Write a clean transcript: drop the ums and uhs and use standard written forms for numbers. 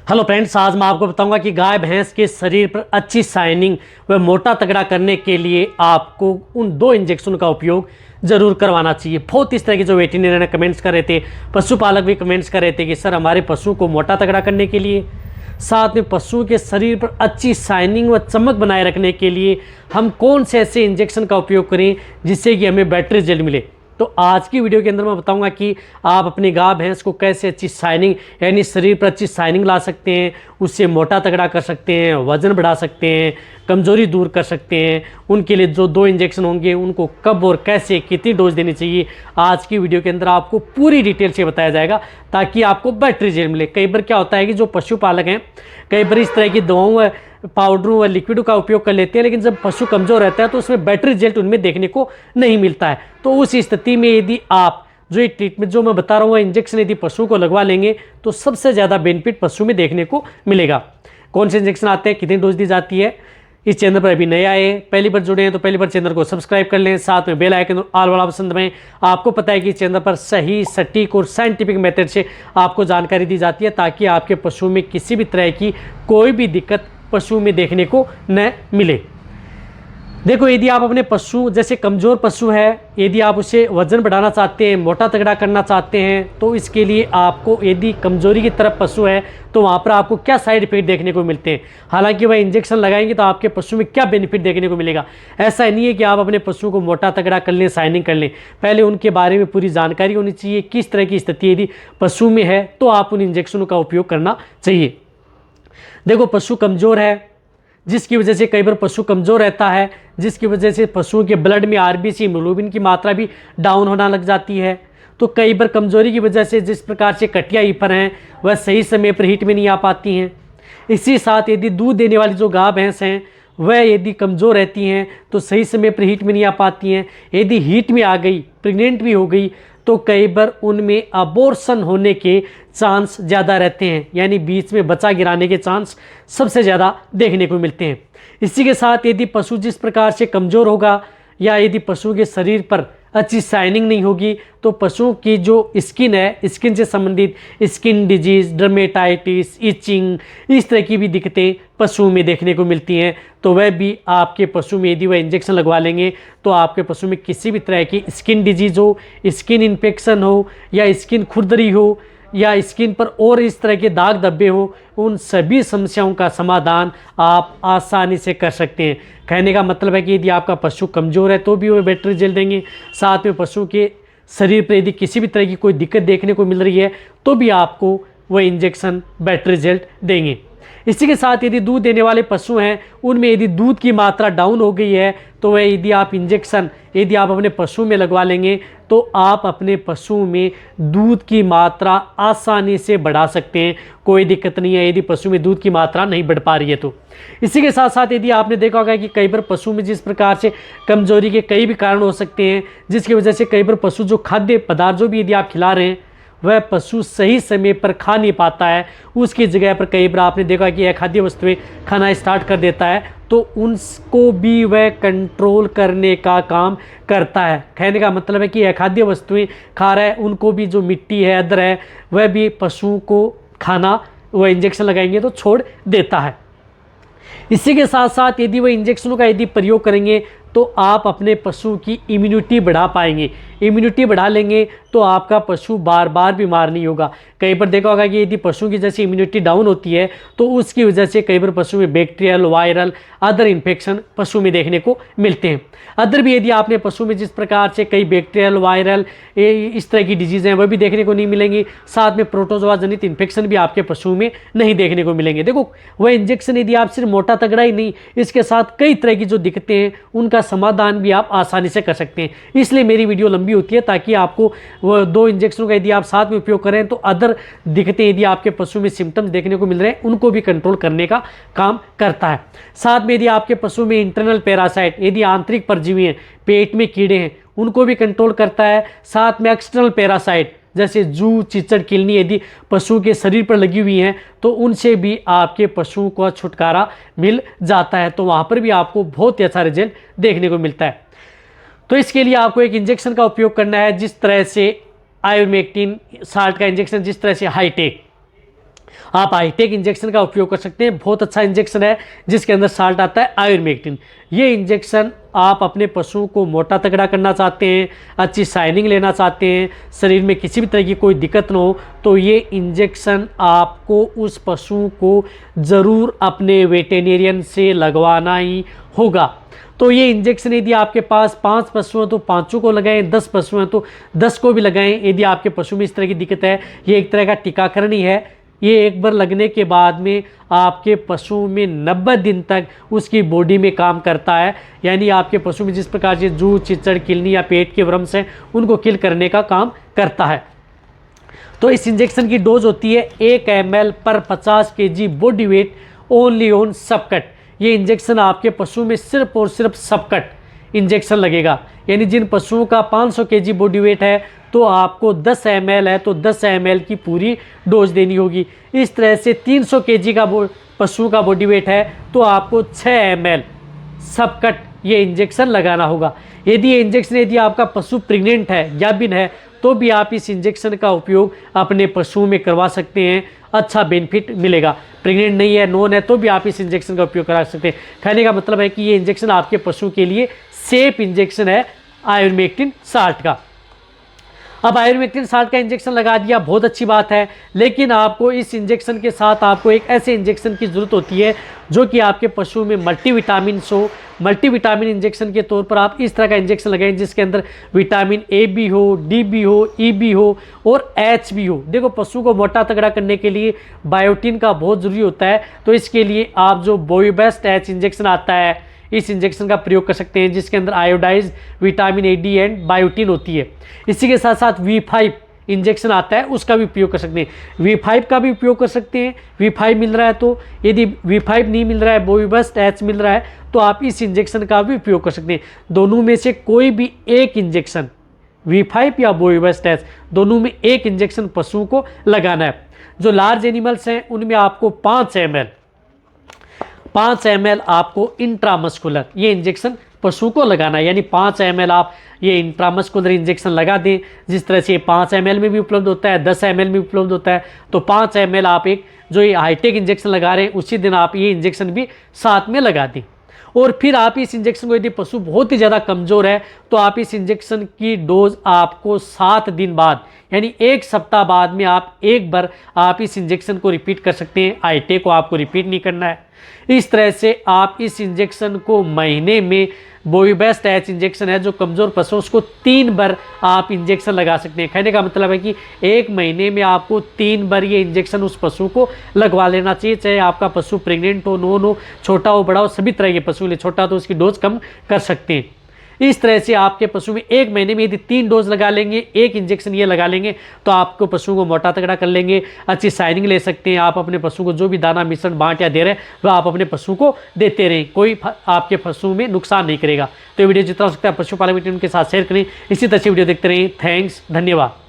Hello friends, आज मैं आपको बताऊंगा कि गाय भैंस के शरीर पर अच्छी शाइनिंग व मोटा तगड़ा करने के लिए आपको उन दो इंजेक्शन का उपयोग ज़रूर करवाना चाहिए। बहुत इस तरह के जो वेटरनरी ने कमेंट्स कर रहे थे, पशुपालक भी कमेंट्स कर रहे थे कि सर हमारे पशु को मोटा तगड़ा करने के लिए, साथ में पशु के शरीर पर अच्छी शाइनिंग व चमक बनाए रखने के लिए हम कौन से ऐसे इंजेक्शन का उपयोग करें जिससे कि हमें बेटर रिजल्ट मिले। तो आज की वीडियो के अंदर मैं बताऊंगा कि आप अपनी गाय भैंस को कैसे अच्छी शाइनिंग यानी शरीर पर अच्छी शाइनिंग ला सकते हैं, उससे मोटा तगड़ा कर सकते हैं, वजन बढ़ा सकते हैं, कमजोरी दूर कर सकते हैं। उनके लिए जो दो इंजेक्शन होंगे उनको कब और कैसे कितनी डोज देनी चाहिए, आज की वीडियो के अंदर आपको पूरी डिटेल से बताया जाएगा ताकि आपको बेटर रिजल्ट मिले। कई बार क्या होता है कि जो पशुपालक हैं कई बार इस तरह की दवाओं पाउडरों व लिक्विड का उपयोग कर लेते हैं, लेकिन जब पशु कमज़ोर रहता है तो उसमें बेटर रिजल्ट उनमें देखने को नहीं मिलता है। तो उस स्थिति में यदि आप जो ये ट्रीटमेंट जो मैं बता रहा हूँ इंजेक्शन यदि पशु को लगवा लेंगे तो सबसे ज़्यादा बेनिफिट पशु में देखने को मिलेगा। कौन से इंजेक्शन आते हैं, कितनी डोज दी जाती है, इस चैनल पर अभी नए आए पहली बार जुड़े हैं तो पहली बार चैनल को सब्सक्राइब कर लें, साथ में बेल आइकन ऑल वाला ऑप्शन दबाएं। आपको पता है कि इस चैनल पर सही सटीक और साइंटिफिक मेथड से आपको जानकारी दी जाती है ताकि आपके पशु में किसी भी तरह की कोई भी दिक्कत पशु में देखने को न मिले। देखो, यदि आप अपने पशु जैसे कमज़ोर पशु है, यदि आप उसे वजन बढ़ाना चाहते हैं, मोटा तगड़ा करना चाहते हैं, तो इसके लिए आपको यदि कमज़ोरी की तरफ पशु है तो वहाँ पर आपको क्या साइड इफेक्ट देखने को मिलते हैं। हालांकि वह इंजेक्शन लगाएंगे तो आपके पशु में क्या बेनिफिट देखने को मिलेगा। ऐसा नहीं है कि आप अपने पशु को मोटा तगड़ा कर लें, शाइनिंग कर लें, पहले उनके बारे में पूरी जानकारी होनी चाहिए। किस तरह की स्थिति यदि पशु में है तो आप उन इंजेक्शनों का उपयोग करना चाहिए। देखो, पशु कमज़ोर है जिसकी वजह से कई बार पशु कमज़ोर रहता है, जिसकी वजह से पशुओं के ब्लड में आरबीसी हीमोग्लोबिन की मात्रा भी डाउन होना लग जाती है। तो कई बार कमज़ोरी की वजह से जिस प्रकार से कटिया ईपर हैं वह सही समय पर हीट में नहीं आ पाती हैं। इसी साथ यदि दूध देने वाली जो गाय भैंस हैं वह यदि कमज़ोर रहती हैं तो सही समय पर हीट में नहीं आ पाती हैं। यदि हीट में आ गई, प्रेग्नेंट भी हो गई, तो कई बार उनमें अबॉर्शन होने के चांस ज़्यादा रहते हैं, यानी बीच में बच्चा गिराने के चांस सबसे ज़्यादा देखने को मिलते हैं। इसी के साथ यदि पशु जिस प्रकार से कमज़ोर होगा या यदि पशु के शरीर पर अच्छी शाइनिंग नहीं होगी तो पशुओं की जो स्किन है, स्किन से संबंधित स्किन डिजीज़, डर्मेटाइटिस, इचिंग, इस तरह की भी दिक्कतें पशुओं में देखने को मिलती हैं। तो वह भी आपके पशु में यदि वह इंजेक्शन लगवा लेंगे तो आपके पशु में किसी भी तरह की स्किन डिजीज़ हो, स्किन इन्फेक्शन हो या स्किन खुरदरी हो या स्किन पर और इस तरह के दाग धब्बे हो, उन सभी समस्याओं का समाधान आप आसानी से कर सकते हैं। कहने का मतलब है कि यदि आपका पशु कमज़ोर है तो भी वो बेटर रिजल्ट देंगे, साथ में पशु के शरीर पर यदि किसी भी तरह की कोई दिक्कत देखने को मिल रही है तो भी आपको वह इंजेक्शन बेटर रिजल्ट देंगे। इसी के साथ यदि दूध देने वाले पशु हैं उनमें यदि दूध की मात्रा डाउन हो गई है तो वह यदि आप इंजेक्शन यदि आप अपने पशु में लगवा लेंगे तो आप अपने पशु में दूध की मात्रा आसानी से बढ़ा सकते हैं, कोई दिक्कत नहीं है यदि पशु में दूध की मात्रा नहीं बढ़ पा रही है तो। इसी के साथ साथ यदि आपने देखा होगा कि कई बार पशु में जिस प्रकार से कमजोरी के कई भी कारण हो सकते हैं जिसकी वजह से कई बार पशु जो खाद्य पदार्थ जो भी यदि आप खिला रहे हैं वह पशु सही समय पर खा नहीं पाता है, उसकी जगह पर कई बार आपने देखा कि अखाद्य वस्तुएं खाना स्टार्ट कर देता है तो उनको भी वह कंट्रोल करने का काम करता है। कहने का मतलब है कि अखाद्य वस्तुएं खा रहा है, उनको भी जो मिट्टी है, अदर है, वह भी पशु को खाना वह इंजेक्शन लगाएंगे तो छोड़ देता है। इसी के साथ साथ यदि वह इंजेक्शनों का यदि प्रयोग करेंगे तो आप अपने पशु की इम्यूनिटी बढ़ा पाएंगे। इम्यूनिटी बढ़ा लेंगे तो आपका पशु बार बार बीमार नहीं होगा। कई बार देखा होगा कि यदि पशु की जैसे इम्यूनिटी डाउन होती है तो उसकी वजह से कई बार पशु में बैक्टीरियल, वायरल, अदर इन्फेक्शन पशु में देखने को मिलते हैं। अदर भी यदि आपने पशु में जिस प्रकार से कई बैक्टीरियल, वायरल इस तरह की डिजीज़ हैं वह भी देखने को नहीं मिलेंगी, साथ में प्रोटोजोआ जनित इन्फेक्शन भी आपके पशु में नहीं देखने को मिलेंगे। देखो, वह इंजेक्शन यदि आप सिर्फ मोटा तगड़ा ही नहीं, इसके साथ कई तरह की जो दिक्कतें हैं उनका समाधान भी आप आसानी से कर सकते हैं। इसलिए मेरी वीडियो लंबी होती है ताकि आपको वह दो इंजेक्शनों का यदि आप साथ में उपयोग करें तो अदर दिक्कतें यदि आपके पशु में सिम्टम्स देखने को मिल रहे हैं उनको भी कंट्रोल करने का काम करता है। साथ में यदि आपके पशु में इंटरनल पैरासाइट यदि आंतरिक परजीवी हैं, पेट में कीड़े हैं, उनको भी कंट्रोल करता है। साथ में एक्सटर्नल पैरासाइट जैसे जू, चिचड़, किलनी यदि पशु के शरीर पर लगी हुई हैं तो उनसे भी आपके पशु को छुटकारा मिल जाता है, तो वहाँ पर भी आपको बहुत ही अच्छा रिजल्ट देखने को मिलता है। तो इसके लिए आपको एक इंजेक्शन का उपयोग करना है जिस तरह से आयोमेक्टिन साल्ट का इंजेक्शन, जिस तरह से हाईटेक आप हाईटेक इंजेक्शन का उपयोग कर सकते हैं। बहुत अच्छा इंजेक्शन है जिसके अंदर साल्ट आता है आयुर्मेक्टिन। ये इंजेक्शन आप अपने पशु को मोटा तगड़ा करना चाहते हैं, अच्छी शाइनिंग लेना चाहते हैं, शरीर में किसी भी तरह की कोई दिक्कत ना हो, तो ये इंजेक्शन आपको उस पशु को ज़रूर अपने वेटेरियन से लगवाना ही होगा। तो ये इंजेक्शन यदि आपके पास 5 पशु हैं तो 5 को लगाएं, 10 पशु हैं तो 10 को भी लगाएं। यदि आपके पशु में इस तरह की दिक्कत है, ये एक तरह का टीकाकरण ही है। ये एक बार लगने के बाद में आपके पशु में 90 दिन तक उसकी बॉडी में काम करता है, यानी आपके पशु में जिस प्रकार से जूं, चिचड़, किलनी या पेट के व्रम्स हैं उनको किल करने का काम करता है। तो इस इंजेक्शन की डोज होती है 1 ml पर 50 kg body weight only on subcut. ये इंजेक्शन आपके पशु में सिर्फ और सिर्फ सबकट इंजेक्शन लगेगा, यानी जिन पशुओं का 500 kg बॉडी वेट है तो आपको 10 ml है तो 10 ml की पूरी डोज देनी होगी। इस तरह से 300 kg का पशु का बॉडी वेट है तो आपको 6 ml सबकट ये इंजेक्शन लगाना होगा। यदि ये इंजेक्शन यदि आपका पशु प्रेग्नेंट है, गाभिन है, तो भी आप इस इंजेक्शन का उपयोग अपने पशुओं में करवा सकते हैं, अच्छा बेनिफिट मिलेगा। प्रेग्नेंट नहीं है, नॉन है, तो भी आप इस इंजेक्शन का उपयोग करा सकते हैं। कहने का मतलब है कि ये इंजेक्शन आपके पशु के लिए सेफ इंजेक्शन है आयुर्मेक्टिन साल्ट का। अब आयुर्मेक्टिन साल्ट का इंजेक्शन लगा दिया, बहुत अच्छी बात है, लेकिन आपको इस इंजेक्शन के साथ आपको एक ऐसे इंजेक्शन की ज़रूरत होती है जो कि आपके पशु में मल्टीविटामिन हो। मल्टीविटामिन इंजेक्शन के तौर पर आप इस तरह का इंजेक्शन लगाएं जिसके अंदर विटामिन ए भी हो, डी भी हो, ई भी हो और एच भी हो। देखो, पशु को मोटा तगड़ा करने के लिए बायोटिन का बहुत ज़रूरी होता है, तो इसके लिए आप जो बोईबेस्ट एच इंजेक्शन आता है इस इंजेक्शन का प्रयोग कर सकते हैं, जिसके अंदर iodise vitamin A, D and biotin होती है। इसी के साथ साथ V5 इंजेक्शन आता है, उसका भी उपयोग कर सकते हैं। V5 का भी उपयोग कर सकते हैं, V5 मिल रहा है तो। यदि V5 नहीं मिल रहा है, बोईबेस्ट एच मिल रहा है, तो आप इस इंजेक्शन का भी उपयोग कर सकते हैं। दोनों में से कोई भी एक इंजेक्शन, V5 या बोईबेस्ट एच, दोनों में एक इंजेक्शन पशु को लगाना है। जो लार्ज एनिमल्स हैं उनमें आपको 5 ml आपको इंट्रामस्कुलर ये इंजेक्शन पशु को लगाना है, यानी 5 ml आप ये इंट्रामस्कुलर इंजेक्शन लगा दें। जिस तरह से ये 5 ml में भी उपलब्ध होता है, 10 ml में उपलब्ध होता है, तो 5 ml आप एक जो ये हाईटेक इंजेक्शन लगा रहे हैं उसी दिन आप ये इंजेक्शन भी साथ में लगा दें। और फिर आप इस इंजेक्शन को, यदि पशु बहुत ही ज़्यादा कमज़ोर है, तो आप इस इंजेक्शन की डोज आपको 7 दिन बाद, यानी 1 सप्ताह बाद में आप एक बार आप इस इंजेक्शन को रिपीट कर सकते हैं। हाईटेक को आपको रिपीट नहीं करना है। इस तरह से आप इस इंजेक्शन को महीने में, बोईबेस्ट एच इंजेक्शन है जो कमज़ोर पशु, उसको 3 बार आप इंजेक्शन लगा सकते हैं। कहने का मतलब है कि 1 महीने में आपको 3 बार ये इंजेक्शन उस पशु को लगवा लेना चाहिए, चाहे आपका पशु प्रेग्नेंट हो, नॉन हो, छोटा हो, बड़ा हो, सभी तरह के पशु ले। छोटा तो उसकी डोज कम कर सकते हैं। इस तरह से आपके पशु में 1 महीने में यदि 3 डोज लगा लेंगे, 1 इंजेक्शन ये लगा लेंगे, तो आपको पशु को मोटा तगड़ा कर लेंगे, अच्छी शाइनिंग ले सकते हैं। आप अपने पशु को जो भी दाना मिश्रण बांट या दे रहे हैं वह आप अपने पशु को देते रहें, कोई आपके पशु में नुकसान नहीं करेगा। तो ये वीडियो जितना हो सकता है पशुपालन वीडियो के साथ शेयर करें। इसी तरह से वीडियो देखते रहें। थैंक्स, धन्यवाद।